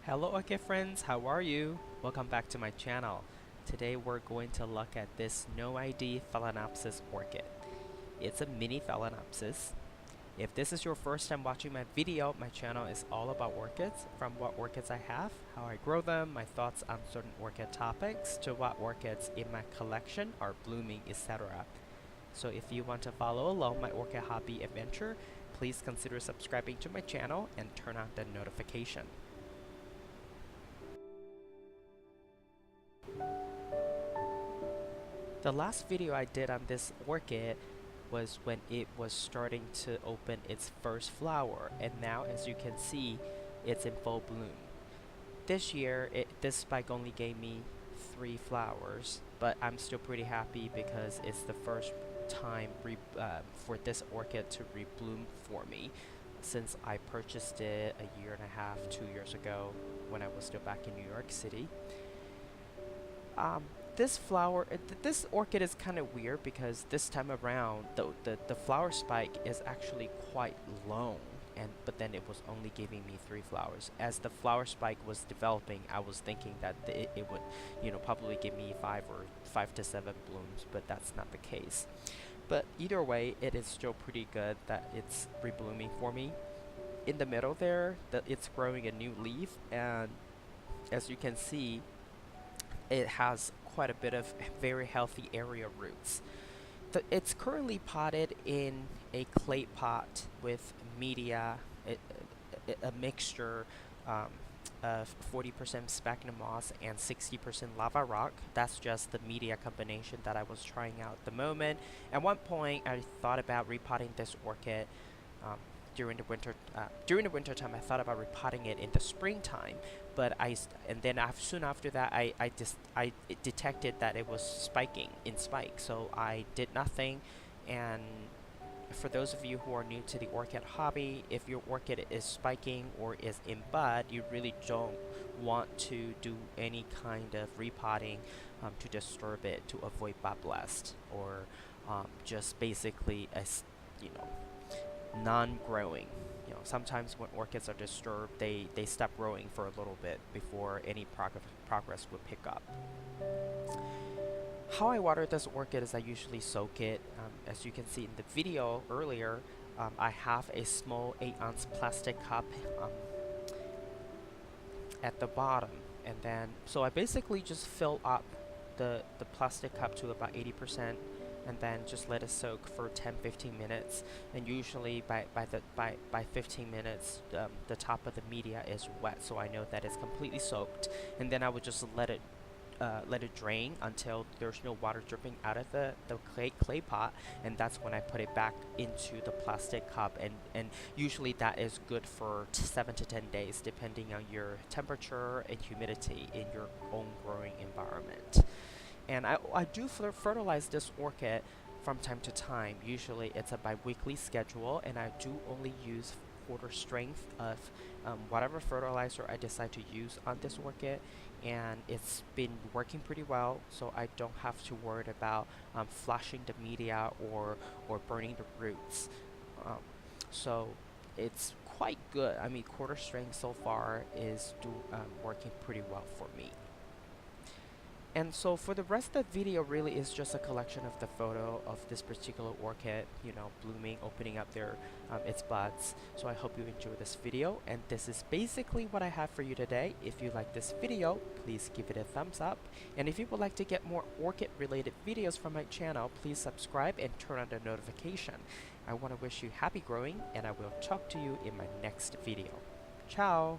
Hello Orchid friends, how are you? Welcome back to my channel. Today we're going to look at this Noid Phalaenopsis orchid. It's a mini Phalaenopsis. If this is your first time watching my video, my channel is all about orchids, from what orchids I have, how I grow them, my thoughts on certain orchid topics, to what orchids in my collection are blooming, etc. So if you want to follow along my orchid hobby adventure, please consider subscribing to my channel and turn on the notification. The last video I did on this orchid was when it was starting to open its first flower, and now as you can see it's in full bloom. This year this spike only gave me 3 flowers, but I'm still pretty happy because it's the first time for this orchid to rebloom for me since I purchased it a year and a half, 2 years ago when I was still back in New York City. This orchid is kind of weird because this time around the flower spike is actually quite long, but then it was only giving me 3 flowers. As the flower spike was developing, I was thinking that it would, probably give me 5 to 7 blooms, but that's not the case. But either way, it is still pretty good that it's reblooming for me. In the middle there, it's growing a new leaf, and as you can see, it has quite a bit of very healthy area roots. It's currently potted in a clay pot with media, a mixture of 40% sphagnum moss and 60% lava rock. That's just the media combination that I was trying out at the moment. At one point, I thought about repotting this orchid during the winter time. I thought about repotting it in the springtime, but soon after that I detected that it was spiking in spike, so I did nothing. And for those of you who are new to the orchid hobby, if your orchid is spiking or is in bud, you really don't want to do any kind of repotting to disturb it, to avoid bud blast, or just basically non-growing. Sometimes when orchids are disturbed, they stop growing for a little bit before any progress would pick up. How I water this orchid is I usually soak it. As you can see in the video earlier, I have a small 8-ounce plastic cup at the bottom, and then so I basically just fill up the plastic cup to about 80%, and then just let it soak for 10-15 minutes. And usually by 15 minutes the top of the media is wet, so I know that it's completely soaked. And then I would just let it drain until there's no water dripping out of the clay pot, and that's when I put it back into the plastic cup. And usually that is good for 7 to 10 days depending on your temperature and humidity in your own growing environment. And I do fertilize this orchid from time to time. Usually it's a bi-weekly schedule, and I do only use quarter strength of whatever fertilizer I decide to use on this orchid, and it's been working pretty well, so I don't have to worry about flushing the media or burning the roots. So it's quite good. I mean, quarter strength so far is working pretty well for me. And so for the rest of the video really is just a collection of the photo of this particular orchid, blooming, opening up its buds. So I hope you enjoy this video, and this is basically what I have for you today. If you like this video, please give it a thumbs up. And if you would like to get more orchid related videos from my channel, please subscribe and turn on the notification. I want to wish you happy growing, and I will talk to you in my next video. Ciao!